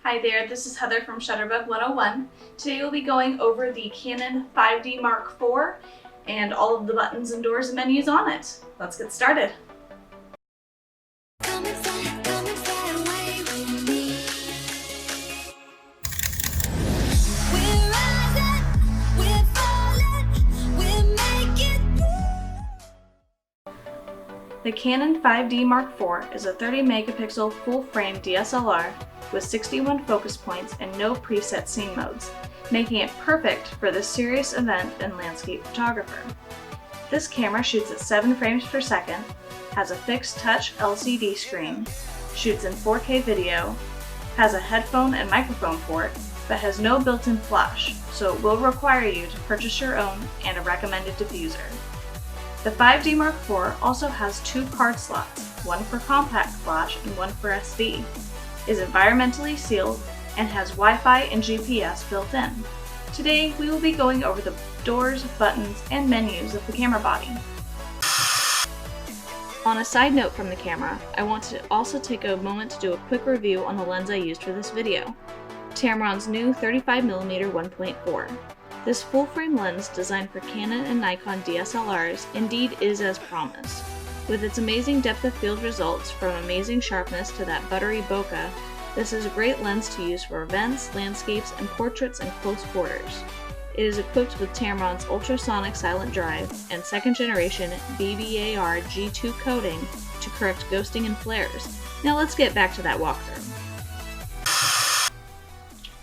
Hi there, this is Heather from Shutterbug 101. Today we'll be going over the Canon 5D Mark IV and all of the buttons and doors and menus on it. Let's get started. The Canon 5D Mark IV is a 30 megapixel full-frame DSLR with 61 focus points and no preset scene modes, making it perfect for this serious event and landscape photographer. This camera shoots at 7 frames per second, has a fixed touch LCD screen, shoots in 4K video, has a headphone and microphone port, but has no built-in flash, so it will require you to purchase your own and a recommended diffuser. The 5D Mark IV also has 2 card slots, one for compact flash and one for SD, is environmentally sealed, and has Wi-Fi and GPS built in. Today we will be going over the doors, buttons, and menus of the camera body. On a side note from the camera, I want to also take a moment to do a quick review on the lens I used for this video, Tamron's new 35mm 1.4. This full-frame lens, designed for Canon and Nikon DSLRs, indeed is as promised. With its amazing depth of field results, from amazing sharpness to that buttery bokeh, this is a great lens to use for events, landscapes, and portraits in close quarters. It is equipped with Tamron's ultrasonic silent drive and second-generation BBAR G2 coating to correct ghosting and flares. Now let's get back to that walkthrough.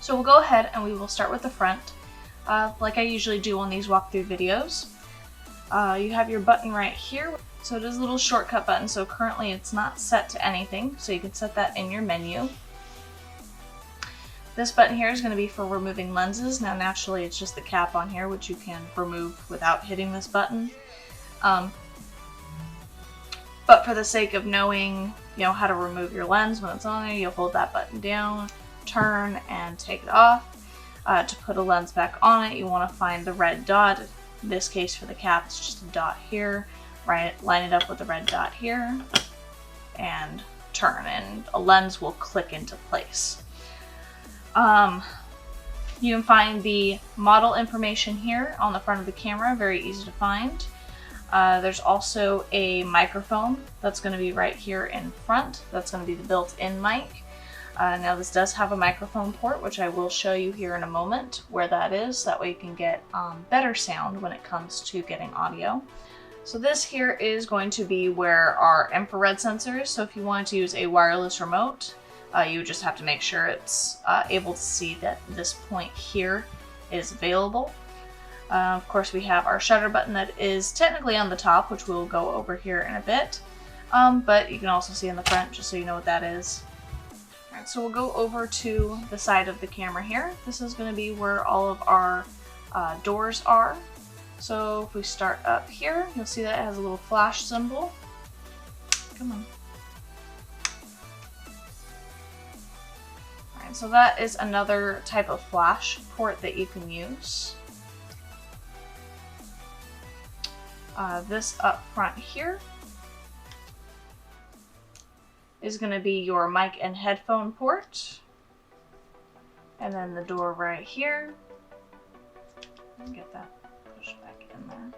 So we'll go ahead and we will start with the front. Like I usually do on these walkthrough videos. You have your button right here. So it is a little shortcut button, so currently it's not set to anything, so you can set that in your menu. This button here is going to be for removing lenses. Now naturally it's just the cap on here, which you can remove without hitting this button. But for the sake of knowing, how to remove your lens when it's on there, you'll hold that button down, turn, and take it off. To put a lens back on it, you want to find the red dot. In this case, for the cap, it's just a dot here. Right, line it up with the red dot here, and turn, and a lens will click into place. You can find the model information here on the front of the camera, very easy to find. There's also a microphone that's going to be right here in front. That's going to be the built-in mic. Now this does have a microphone port, which I will show you here in a moment where that is. That way you can get better sound when it comes to getting audio. So this here is going to be where our infrared sensor is. So if you wanted to use a wireless remote, you just have to make sure it's able to see that this point here is available. Of course, we have our shutter button that is technically on the top, which we'll go over here in a bit. But you can also see in the front, just so you know what that is. Alright, so we'll go over to the side of the camera here. This is going to be where all of our doors are. So if we start up here, you'll see that it has a little flash symbol. Come on. Alright, so that is another type of flash port that you can use. This up front here is going to be your mic and headphone port. And then the door right here. Get that pushed back in there.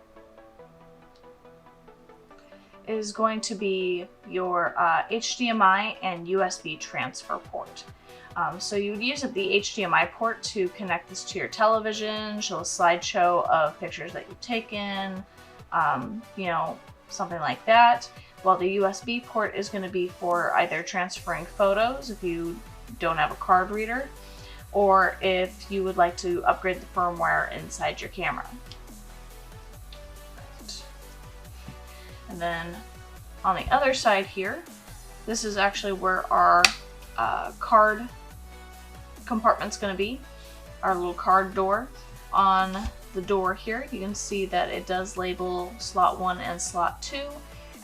Is going to be your HDMI and USB transfer port. So you would use the HDMI port to connect this to your television, show a slideshow of pictures that you've taken, something like that. While the USB port is going to be for either transferring photos if you don't have a card reader, or if you would like to upgrade the firmware inside your camera. Right. And then on the other side here, this is actually where our card compartment's going to be, our little card door. On the door here, you can see that it does label slot 1 and slot 2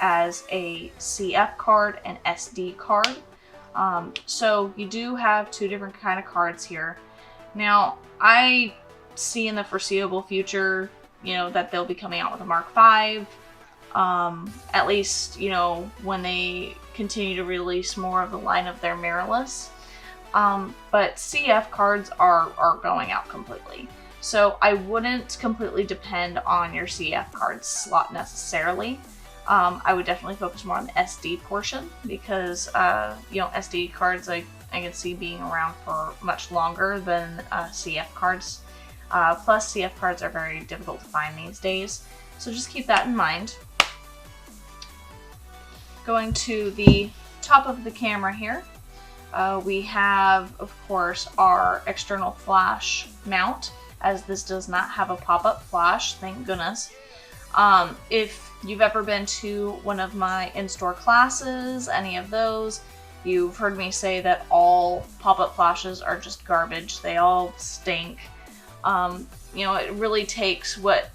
as a CF card and SD card. So you do have 2 different kind of cards here. Now, I see in the foreseeable future, that they'll be coming out with a Mark V. At least, when they continue to release more of the line of their mirrorless. But CF cards are going out completely. So I wouldn't completely depend on your CF card slot necessarily. I would definitely focus more on the SD portion because, SD cards I can see being around for much longer than CF cards. Plus, CF cards are very difficult to find these days. So just keep that in mind. Going to the top of the camera here, we have, of course, our external flash mount, as this does not have a pop-up flash, thank goodness. If you've ever been to one of my in-store classes, any of those, you've heard me say that all pop-up flashes are just garbage. They all stink. It really takes what,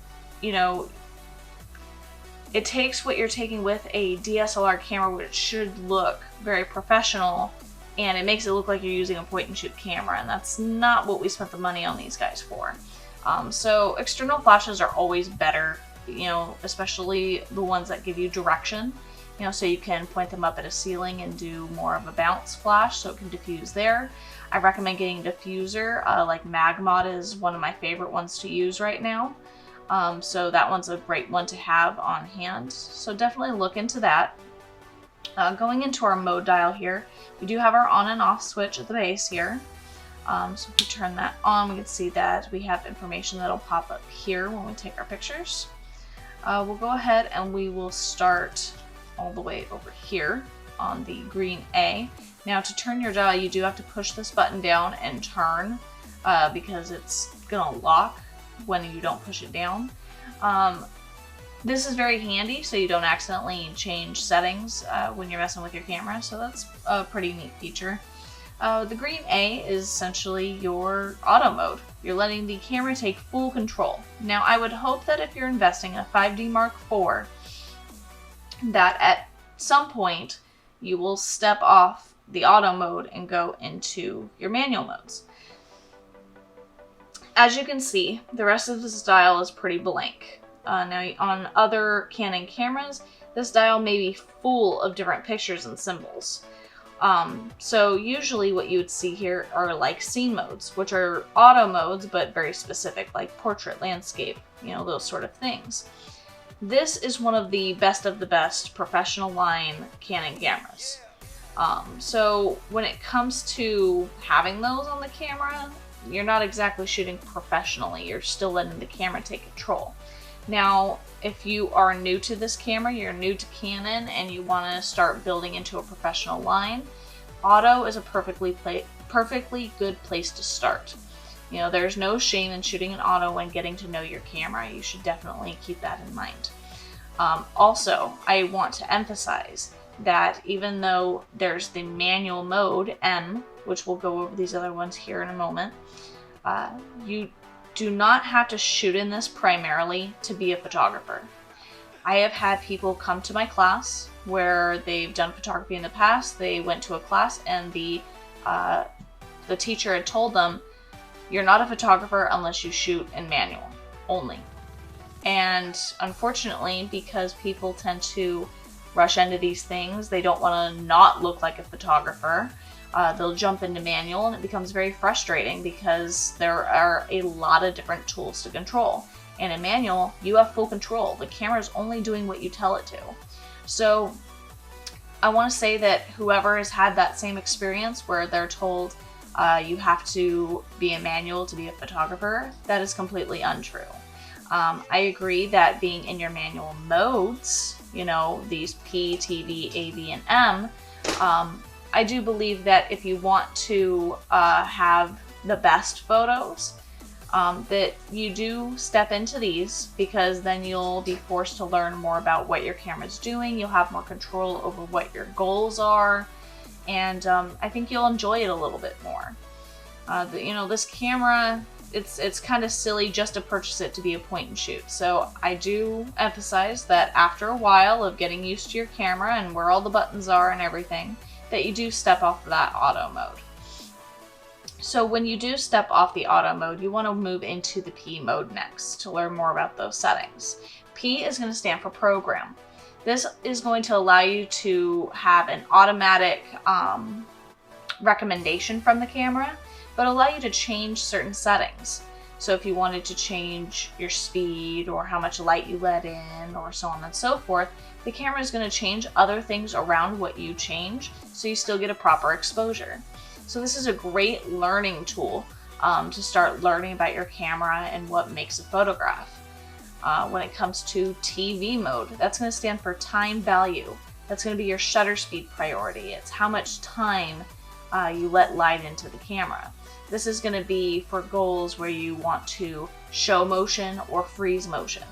it takes what you're taking with a DSLR camera, which should look very professional, and it makes it look like you're using a point-and-shoot camera, and that's not what we spent the money on these guys for. So external flashes are always better, especially the ones that give you direction, so you can point them up at a ceiling and do more of a bounce flash so it can diffuse there. I recommend getting a diffuser, like Magmod is one of my favorite ones to use right now. So that one's a great one to have on hand. So definitely look into that. Going into our mode dial here, we do have our on and off switch at the base here. So if we turn that on, we can see that we have information that'll pop up here when we take our pictures. We'll go ahead and we will start all the way over here on the green A. Now to turn your dial, you do have to push this button down and turn because it's gonna lock when you don't push it down. This is very handy so you don't accidentally change settings when you're messing with your camera, so that's a pretty neat feature. The green A is essentially your auto mode. You're letting the camera take full control. Now I would hope that if you're investing in a 5D Mark IV, that at some point you will step off the auto mode and go into your manual modes. As you can see, the rest of this dial is pretty blank. Now on other Canon cameras, this dial may be full of different pictures and symbols. So usually what you would see here are like scene modes, which are auto modes but very specific, like portrait, landscape, those sort of things. This is one of the best professional line Canon cameras. So when it comes to having those on the camera, you're not exactly shooting professionally. You're still letting the camera take control. Now, if you are new to this camera, you're new to Canon, and you want to start building into a professional line, auto is a perfectly good place to start. There's no shame in shooting an auto and getting to know your camera. You should definitely keep that in mind. Also, I want to emphasize that even though there's the manual mode, M, which we'll go over these other ones here in a moment, you do not have to shoot in this primarily to be a photographer. I have had people come to my class where they've done photography in the past. They went to a class and the teacher had told them, you're not a photographer unless you shoot in manual only. And unfortunately, because people tend to rush into these things, they don't want to not look like a photographer. They'll jump into manual, and it becomes very frustrating because there are a lot of different tools to control. And in manual, you have full control. The camera's only doing what you tell it to. So I want to say that whoever has had that same experience where they're told you have to be a manual to be a photographer, that is completely untrue. I agree that being in your manual modes, these P, TV, AV, and M, I do believe that if you want to have the best photos, that you do step into these, because then you'll be forced to learn more about what your camera's doing. You'll have more control over what your goals are, and I think you'll enjoy it a little bit more. This camera, it's kind of silly just to purchase it to be a point and shoot. So I do emphasize that after a while of getting used to your camera and where all the buttons are and everything, that you do step off that auto mode. So when you do step off the auto mode, you want to move into the P mode next to learn more about those settings. P is going to stand for program. This is going to allow you to have an automatic recommendation from the camera, but allow you to change certain settings. So if you wanted to change your speed or how much light you let in or so on and so forth, the camera is going to change other things around what you change so you still get a proper exposure. So this is a great learning tool to start learning about your camera and what makes a photograph. When it comes to TV mode, that's going to stand for time value. That's going to be your shutter speed priority. It's how much time you let light into the camera. This is going to be for goals where you want to show motion or freeze motion.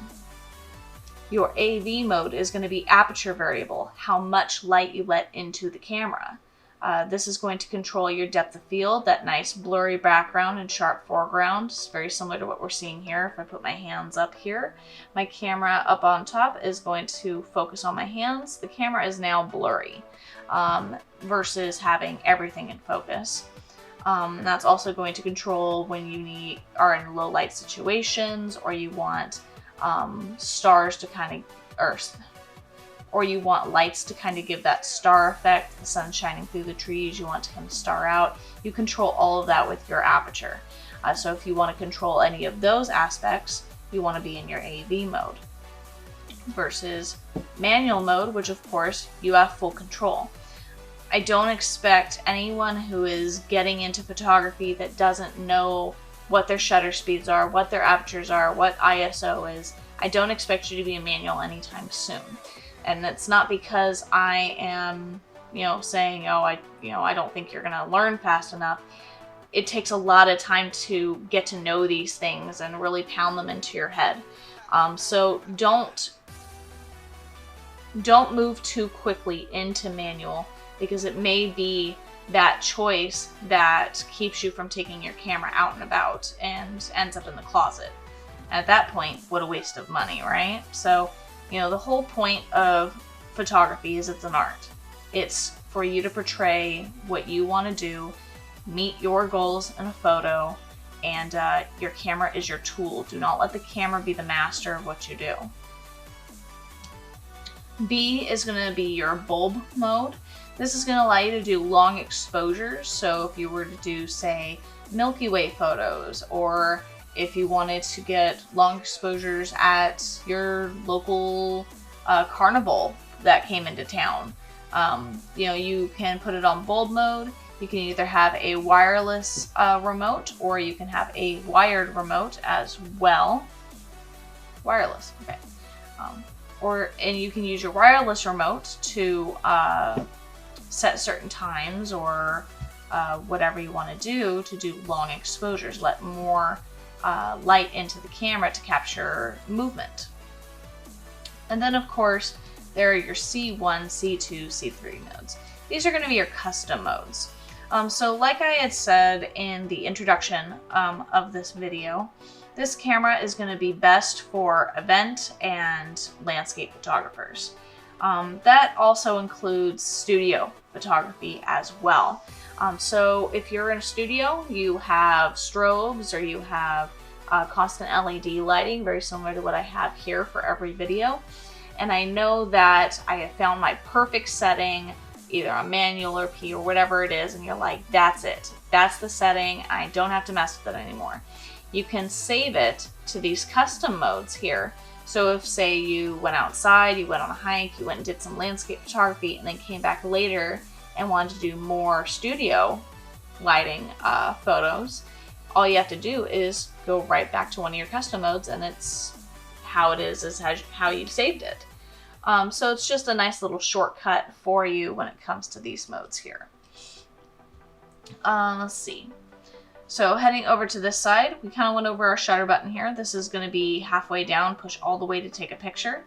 Your AV mode is going to be aperture variable, how much light you let into the camera. This is going to control your depth of field, that nice blurry background and sharp foreground. It's very similar to what we're seeing here. If I put my hands up here, my camera up on top is going to focus on my hands. The camera is now blurry versus having everything in focus. That's also going to control when you are in low light situations, or you want stars to kind of, or you want lights to kind of give that star effect. The sun shining through the trees, you want to kind of star out. You control all of that with your aperture. So if you want to control any of those aspects, you want to be in your AV mode. Versus manual mode, which of course you have full control. I don't expect anyone who is getting into photography that doesn't know what their shutter speeds are, what their apertures are, what ISO is. I don't expect you to be a manual anytime soon. And it's not because I am, saying, I don't think you're going to learn fast enough. It takes a lot of time to get to know these things and really pound them into your head. So don't move too quickly into manual, because it may be that choice that keeps you from taking your camera out and about and ends up in the closet. At that point, what a waste of money, right? So, the whole point of photography is it's an art. It's for you to portray what you want to do, meet your goals in a photo, and your camera is your tool. Do not let the camera be the master of what you do. B is going to be your bulb mode. This is going to allow you to do long exposures. So if you were to do, say, Milky Way photos, or if you wanted to get long exposures at your local carnival that came into town, you can put it on bulb mode. You can either have a wireless remote, or you can have a wired remote as well. Wireless, okay. And you can use your wireless remote to set certain times or whatever you want to do long exposures. Let more light into the camera to capture movement. And then of course there are your C1, C2, C3 modes. These are going to be your custom modes. So like I had said in the introduction of this video, this camera is going to be best for event and landscape photographers. That also includes studio photography as well. So if you're in a studio, you have strobes, or you have constant LED lighting, very similar to what I have here for every video. And I know that I have found my perfect setting, either on manual or P or whatever it is, and you're like, that's it. That's the setting. I don't have to mess with it anymore. You can save it to these custom modes here. So if, say, you went outside, you went on a hike, you went and did some landscape photography, and then came back later and wanted to do more studio lighting photos, all you have to do is go right back to one of your custom modes, and it's how it is how you've saved it. So it's just a nice little shortcut for you when it comes to these modes here. Let's see. So heading over to this side, we kind of went over our shutter button here. This is going to be halfway down, push all the way to take a picture.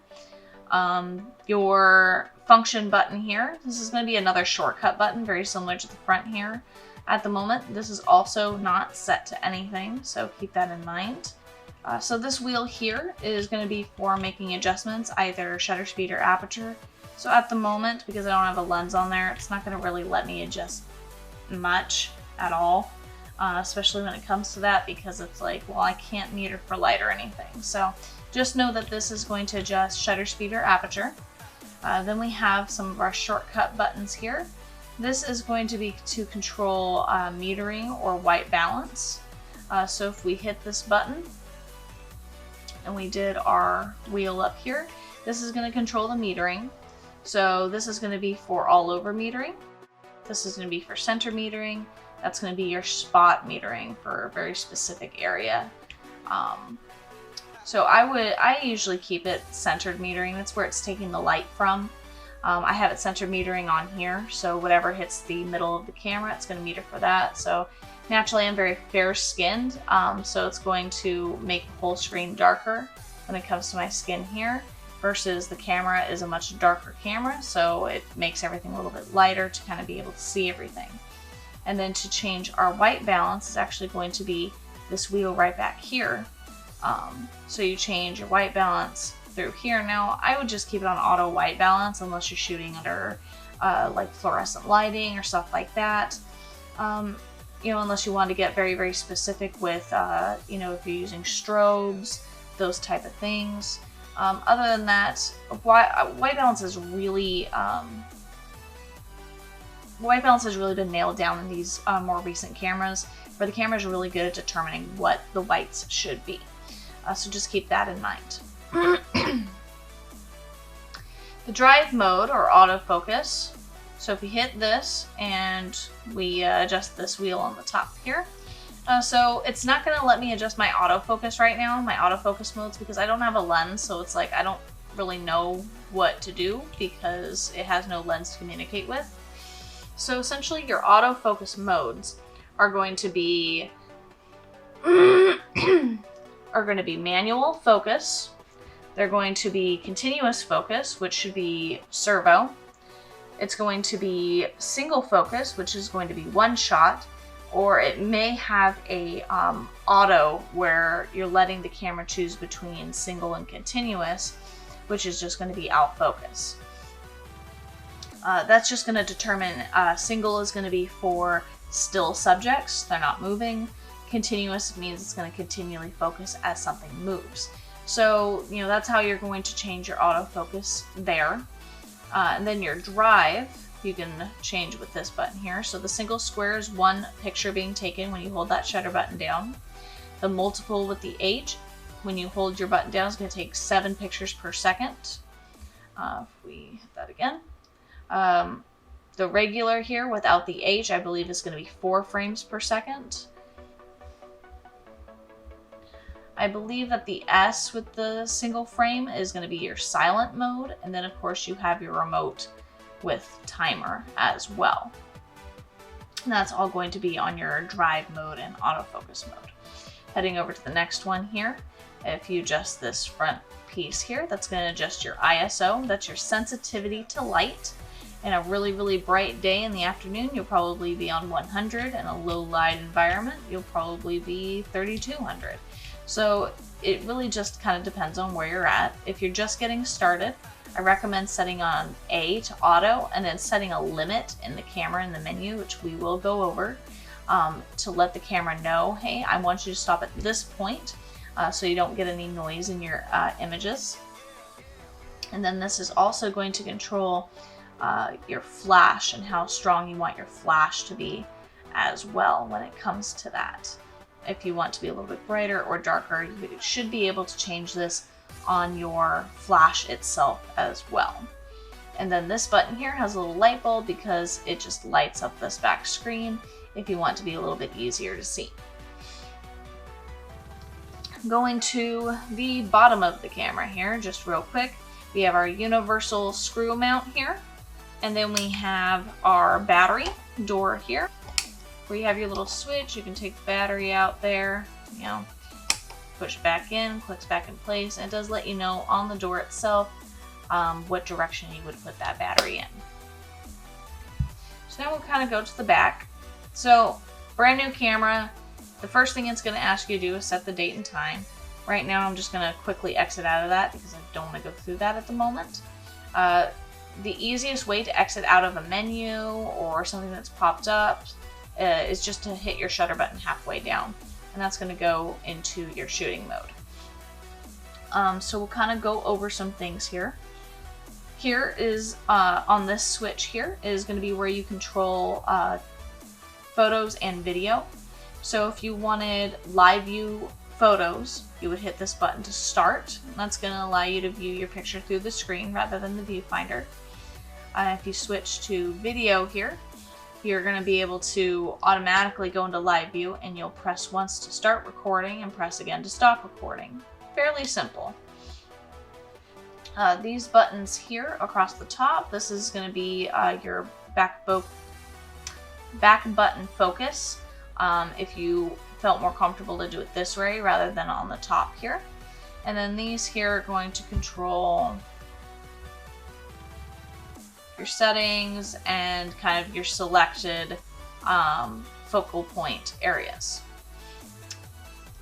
Your function button here, this is going to be another shortcut button, very similar to the front here. At the moment, this is also not set to anything, so keep that in mind. So this wheel here is going to be for making adjustments, either shutter speed or aperture. So at the moment, because I don't have a lens on there, it's not going to really let me adjust much at all. Especially when it comes to that, because it's like, well, I can't meter for light or anything. So just know that this is going to adjust shutter speed or aperture. Then we have some of our shortcut buttons here. This is going to be to control metering or white balance. So if we hit this button and we did our wheel up here, this is going to control the metering. So this is going to be for all over metering. This is going to be for center metering. That's going to be your spot metering for a very specific area. So I usually keep it centered metering. That's where it's taking the light from. I have it centered metering on here, so whatever hits the middle of the camera, it's going to meter for that. So naturally, I'm very fair-skinned, so it's going to make the whole screen darker when it comes to my skin here, versus the camera is a much darker camera, so it makes everything a little bit lighter to kind of be able to see everything. And then to change our white balance is actually going to be this wheel right back here. So you change your white balance through here. Now, I would just keep it on auto white balance unless you're shooting under like fluorescent lighting or stuff like that. You know, unless you want to get very, very specific with, you know, if you're using strobes, those type of things. Other than that, white balance is really, white balance has really been nailed down in these more recent cameras, where the camera is really good at determining what the whites should be. So just keep that in mind. The drive mode or autofocus. So if you hit this and we adjust this wheel on the top here. So it's not going to let me adjust my autofocus right now, my autofocus modes, because I don't have a lens. So it's like I don't really know what to do because it has no lens to communicate with. So essentially your autofocus modes are going to be manual focus. They're going to be continuous focus, which should be servo. It's going to be single focus, which is going to be one shot, or it may have a auto where you're letting the camera choose between single and continuous, which is just going to be out focus. That's just going to determine single is going to be for still subjects, they're not moving. Continuous means it's going to continually focus as something moves. So, you know, that's how you're going to change your autofocus there. And then your drive, you can change with this button here. So the single square is one picture being taken when you hold that shutter button down. The multiple with the H, when you hold your button down, is going to take 7 pictures per second. If we hit that again. The regular here without the H, I believe, is going to be 4 frames per second. I believe that the S with the single frame is going to be your silent mode, and then of course you have your remote with timer as well. And that's all going to be on your drive mode and autofocus mode. Heading over to the next one here, if you adjust this front piece here, that's going to adjust your ISO, that's your sensitivity to light. In a really, really bright day in the afternoon, you'll probably be on 100. In a low light environment, you'll probably be 3200. So it really just kind of depends on where you're at. If you're just getting started, I recommend setting on A to auto and then setting a limit in the camera in the menu, which we will go over, to let the camera know, hey, I want you to stop at this point so you don't get any noise in your images. And then this is also going to control your flash and how strong you want your flash to be as well when it comes to that. If you want to be a little bit brighter or darker, you should be able to change this on your flash itself as well. And then this button here has a little light bulb because it just lights up this back screen if you want to be a little bit easier to see. Going to the bottom of the camera here, just real quick, we have our universal screw mount here, and then we have our battery door here, where you have your little switch. You can take the battery out there, you know, push back in, clicks back in place, and it does let you know on the door itself what direction you would put that battery in. So now we'll kind of go to the back. So brand new camera, the first thing it's going to ask you to do is set the date and time. Right now I'm just going to quickly exit out of that because I don't want to go through that at the moment. The easiest way to exit out of a menu or something that's popped up is just to hit your shutter button halfway down, and that's going to go into your shooting mode. So we'll kind of go over some things here. Here is, on this switch here, is going to be where you control photos and video. So if you wanted live view photos, you would hit this button to start. That's going to allow you to view your picture through the screen rather than the viewfinder. If you switch to video here, you're going to be able to automatically go into live view, and you'll press once to start recording and press again to stop recording. Fairly simple. These buttons here across the top, this is going to be your back button focus. If you felt more comfortable to do it this way rather than on the top here. And then these here are going to control your settings and kind of your selected focal point areas.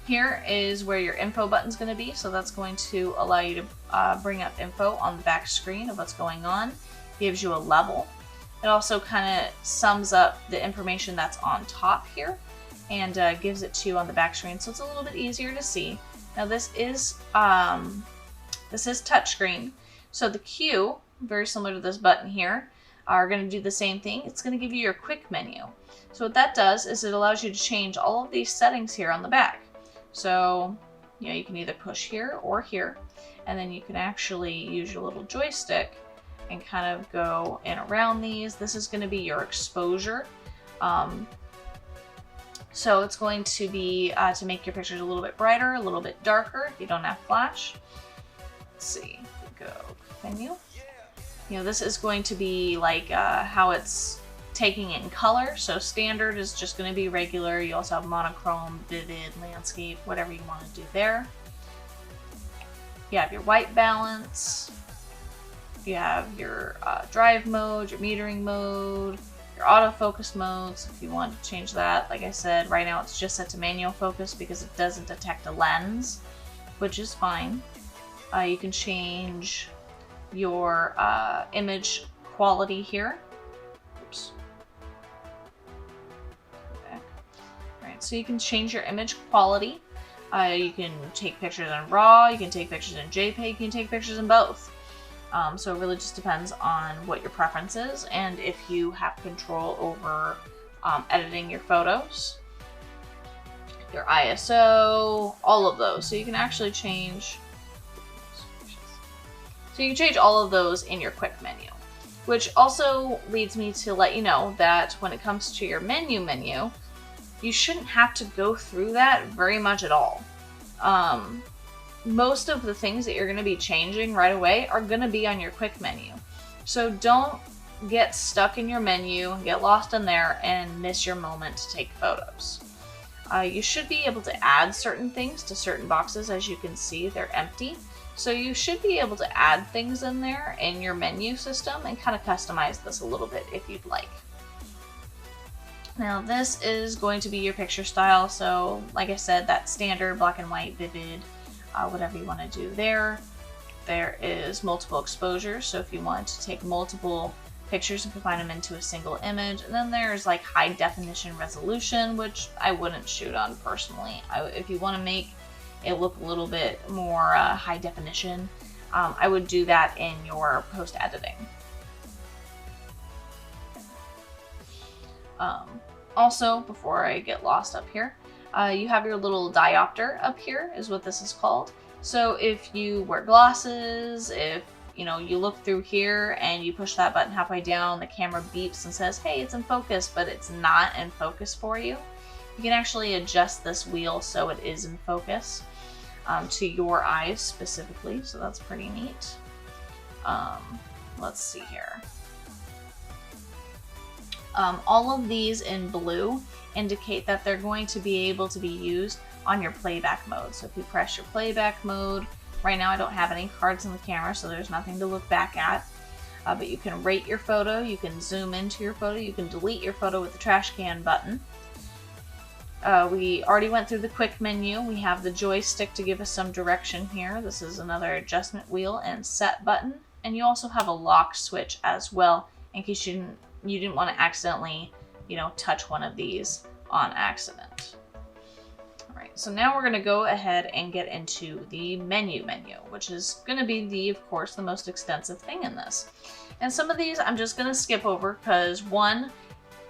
Here is where your info button is going to be, so that's going to allow you to bring up info on the back screen of what's going on. Gives you a level. It also kind of sums up the information that's on top here and gives it to you on the back screen, so it's a little bit easier to see. Now this is touchscreen, so the Q, very similar to this button here, are going to do the same thing. It's going to give you your quick menu. So what that does is it allows you to change all of these settings here on the back. So, you know, you can either push here or here, and then you can actually use your little joystick and kind of go in around these. This is going to be your exposure. So it's going to be to make your pictures a little bit brighter, a little bit darker if you don't have flash. Let's see, go menu. You know, this is going to be like how it's taking it in color. So standard is just going to be regular. You also have monochrome, vivid, landscape, whatever you want to do there. You have your white balance. You have your drive mode, your metering mode, your autofocus modes. If you want to change that, like I said, right now it's just set to manual focus because it doesn't detect a lens, which is fine. You can change your image quality here. Oops. Okay. Alright, so you can change your image quality. You can take pictures in RAW, you can take pictures in JPEG, you can take pictures in both. So it really just depends on what your preference is and if you have control over editing your photos, your ISO, all of those. So you can actually change. So you can change all of those in your quick menu, which also leads me to let you know that when it comes to your menu, you shouldn't have to go through that very much at all. Most of the things that you're going to be changing right away are going to be on your quick menu. So don't get stuck in your menu, get lost in there, and miss your moment to take photos. You should be able to add certain things to certain boxes. As you can see, they're empty. So you should be able to add things in there in your menu system and kind of customize this a little bit if you'd like. Now this is going to be your picture style. So like I said, that standard black and white, vivid, whatever you want to do there. There is multiple exposures. So if you want to take multiple pictures and combine them into a single image. And then there's like high definition resolution, which I wouldn't shoot on personally. If you want to make it look a little bit more high definition, I would do that in your post editing. Also, before I get lost up here, you have your little diopter up here is what this is called. So if you wear glasses, if you look through here and you push that button halfway down, the camera beeps and says, hey, it's in focus, but it's not in focus for you. You can actually adjust this wheel so it is in focus to your eyes specifically, so that's pretty neat. Let's see here. All of these in blue indicate that they're going to be able to be used on your playback mode. So if you press your playback mode, right now I don't have any cards in the camera, so there's nothing to look back at. But you can rate your photo, you can zoom into your photo, you can delete your photo with the trash can button. We already went through the quick menu. We have the joystick to give us some direction here. This is another adjustment wheel and set button. And you also have a lock switch as well, in case you didn't want to accidentally, touch one of these on accident. All right, so now we're going to go ahead and get into the menu, which is going to be of course, the most extensive thing in this. And some of these I'm just going to skip over because one,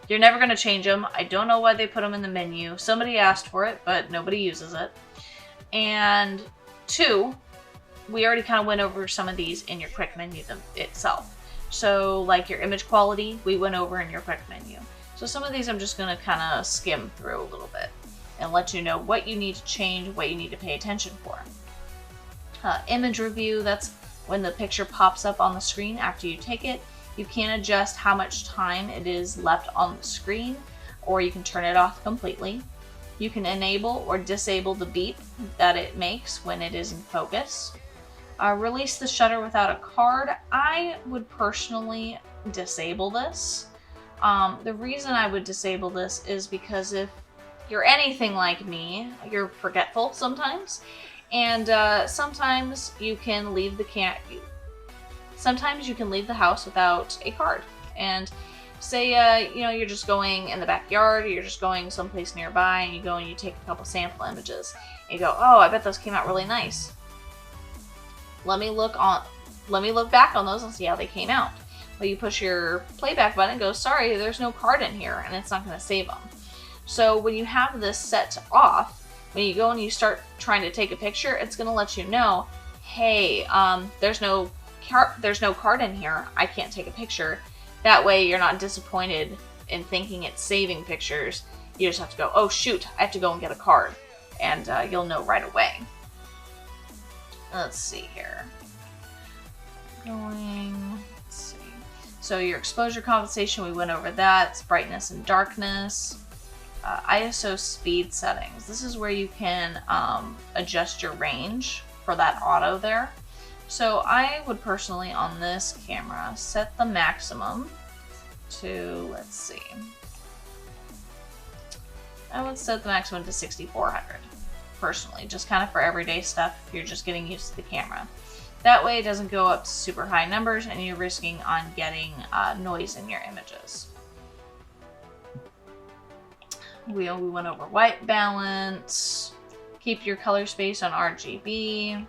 you're never going to change them. I don't know why they put them in the menu. Somebody asked for it, but nobody uses it. And two, we already kind of went over some of these in your quick menu itself. So like your image quality, we went over in your quick menu. So some of these I'm just going to kind of skim through a little bit and let you know what you need to change, what you need to pay attention for. Image review, that's when the picture pops up on the screen after you take it. You can adjust how much time it is left on the screen, or you can turn it off completely. You can enable or disable the beep that it makes when it is in focus. Release the shutter without a card. I would personally disable this. The reason I would disable this is because if you're anything like me, you're forgetful sometimes, and sometimes you can leave the house without a card. And say you're just going in the backyard, or you're just going someplace nearby, and you go and you take a couple sample images. And you go, oh, I bet those came out really nice. Let me look back on those and see how they came out. Well, you push your playback button and go, sorry, there's no card in here, and it's not going to save them. So when you have this set to off, when you go and you start trying to take a picture, it's going to let you know, hey, there's no card in here, I can't take a picture. That way you're not disappointed in thinking it's saving pictures. You just have to go, oh shoot, I have to go and get a card. And you'll know right away. Let's see here. Let's see. So your exposure compensation, we went over that. It's brightness and darkness. ISO speed settings. This is where you can adjust your range for that auto there. So I would personally, on this camera, set the maximum to, let's see, I would set the maximum to 6400, personally, just kind of for everyday stuff if you're just getting used to the camera. That way it doesn't go up to super high numbers and you're risking on getting noise in your images. We went over white balance, keep your color space on RGB.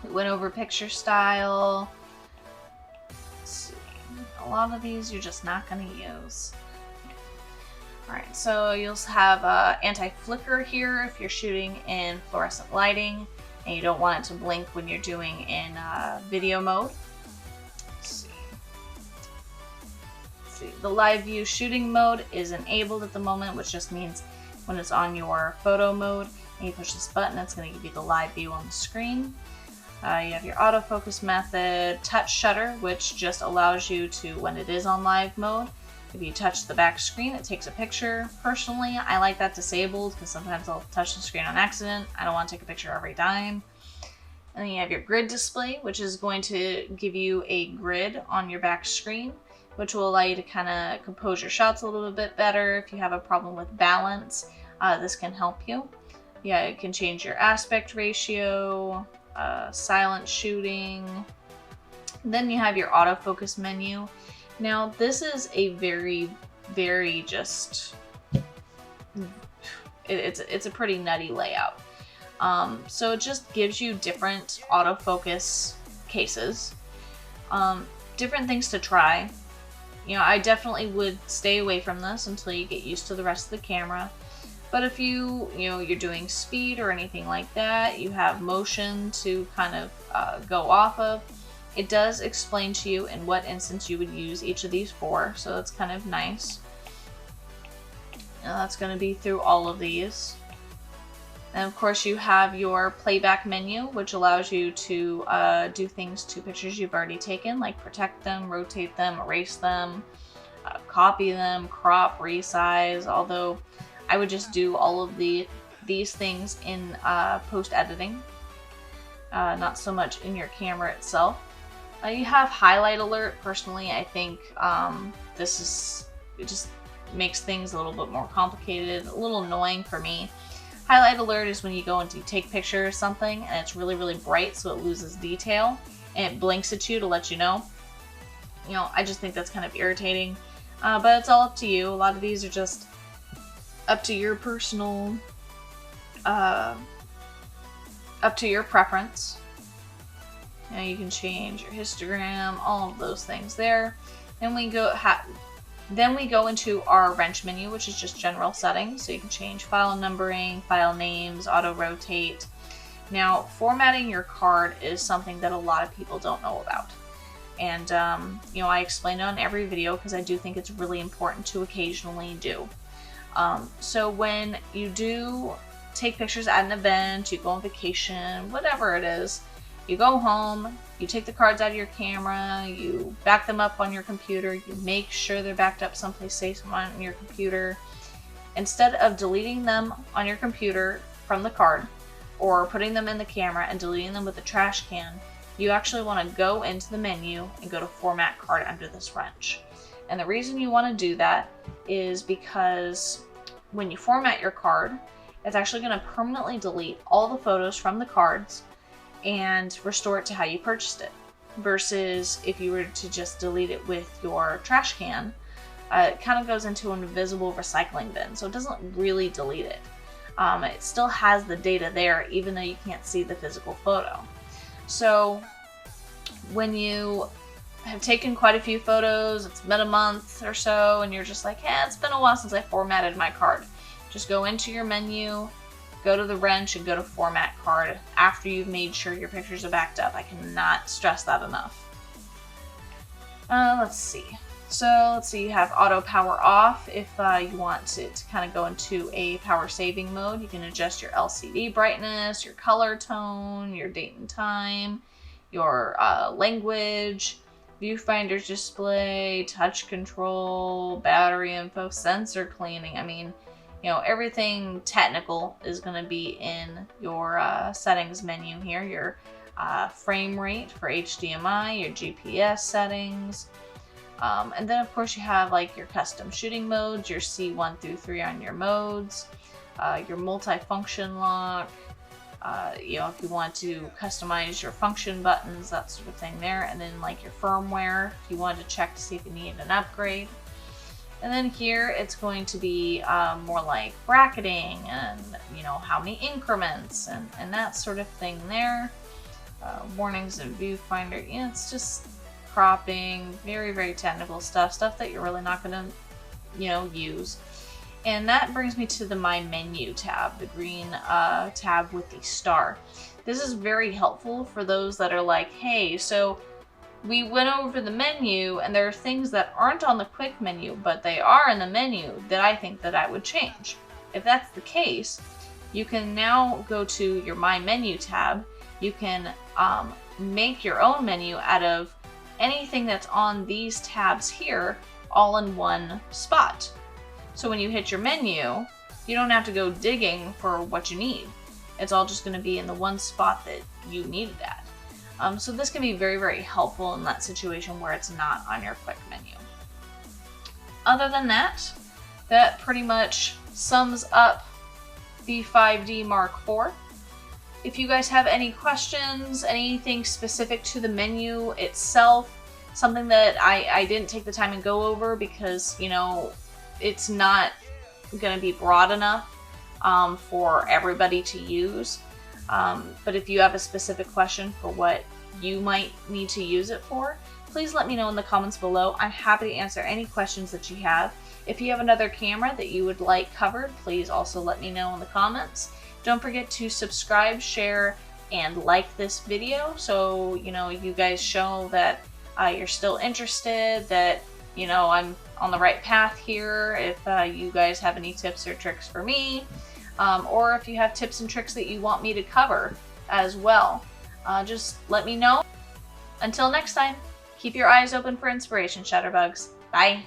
We went over picture style. Let's see. A lot of these you're just not going to use. Alright, so you'll have anti-flicker here if you're shooting in fluorescent lighting and you don't want it to blink when you're doing in video mode. Let's see. The live view shooting mode is enabled at the moment, which just means when it's on your photo mode and you push this button, it's going to give you the live view on the screen. You have your autofocus method, touch shutter, which just allows you to, when it is on live mode, if you touch the back screen, it takes a picture. Personally, I like that disabled because sometimes I'll touch the screen on accident. I don't want to take a picture every time. And then you have your grid display, which is going to give you a grid on your back screen, which will allow you to kind of compose your shots a little bit better. If you have a problem with balance, this can help you. Yeah, it can change your aspect ratio, silent shooting. Then you have your autofocus menu. Now this is a very, very just, it's a pretty nutty layout. So it just gives you different autofocus cases, different things to try. You know, I definitely would stay away from this until you get used to the rest of the camera. But if you're doing speed or anything like that, you have motion to kind of go off of. It does explain to you in what instance you would use each of these for, so that's kind of nice. Now that's going to be through all of these. And of course you have your playback menu, which allows you to do things to pictures you've already taken, like protect them, rotate them, erase them, copy them, crop, resize, although I would just do all of these things in post-editing, not so much in your camera itself. You have highlight alert. Personally, I think it just makes things a little bit more complicated, a little annoying for me. Highlight alert is when you go and you take a picture of something and it's really, really bright, so it loses detail and it blinks at you to let you know. I just think that's kind of irritating, but it's all up to you. A lot of these are just up to your personal, up to your preference. Now you can change your histogram, all of those things there. Then we go into our wrench menu, which is just general settings. So you can change file numbering, file names, auto rotate. Now, formatting your card is something that a lot of people don't know about. And, you know, I explain it on every video because I do think it's really important to occasionally do. So when you do take pictures at an event, you go on vacation, whatever it is, you go home, you take the cards out of your camera, you back them up on your computer, you make sure they're backed up someplace safe on your computer. Instead of deleting them on your computer from the card, or putting them in the camera and deleting them with a trash can, you actually want to go into the menu and go to Format Card under this wrench. And the reason you want to do that is because when you format your card, it's actually going to permanently delete all the photos from the cards and restore it to how you purchased it. Versus if you were to just delete it with your trash can, it kind of goes into an invisible recycling bin, so it doesn't really delete it. It still has the data there, even though you can't see the physical photo. So when you have taken quite a few photos, it's been a month or so, and you're just like, hey, it's been a while since I formatted my card. Just go into your menu, go to the wrench, and go to Format Card after you've made sure your pictures are backed up. I cannot stress that enough. Let's see. So let's see, you have auto power off. If you want it to kind of go into a power saving mode, you can adjust your LCD brightness, your color tone, your date and time, your language, viewfinder display, touch control, battery info, sensor cleaning. I mean, you know, everything technical is going to be in your settings menu here. Your frame rate for HDMI, your GPS settings. And then of course you have like your custom shooting modes, your C1 through 3 on your modes, your multi-function lock, you know, if you want to customize your function buttons, that sort of thing there. And then like your firmware, if you want to check to see if you need an upgrade. And then here it's going to be more like bracketing and, you know, how many increments and that sort of thing there. Warnings and viewfinder, yeah, it's just cropping, very, very technical stuff that you're really not going to, you know, use. And that brings me to the My Menu tab, the green tab with the star. This is very helpful for those that are like, hey, so we went over the menu and there are things that aren't on the quick menu, but they are in the menu that I think that I would change. If that's the case, you can now go to your My Menu tab. You can make your own menu out of anything that's on these tabs here all in one spot. So when you hit your menu, you don't have to go digging for what you need. It's all just going to be in the one spot that you need it at. So this can be very, very helpful in that situation where it's not on your quick menu. Other than that, that pretty much sums up the 5D Mark IV. If you guys have any questions, anything specific to the menu itself, something that I didn't take the time and go over because, you know, it's not going to be broad enough for everybody to use. But if you have a specific question for what you might need to use it for, please let me know in the comments below. I'm happy to answer any questions that you have. If you have another camera that you would like covered, please also let me know in the comments. Don't forget to subscribe, share, and like this video so, you know, you guys show that you're still interested, that, you know, I'm on the right path here. If you guys have any tips or tricks for me, or if you have tips and tricks that you want me to cover as well, just let me know. Until next time, keep your eyes open for inspiration, Shutterbugs. Bye!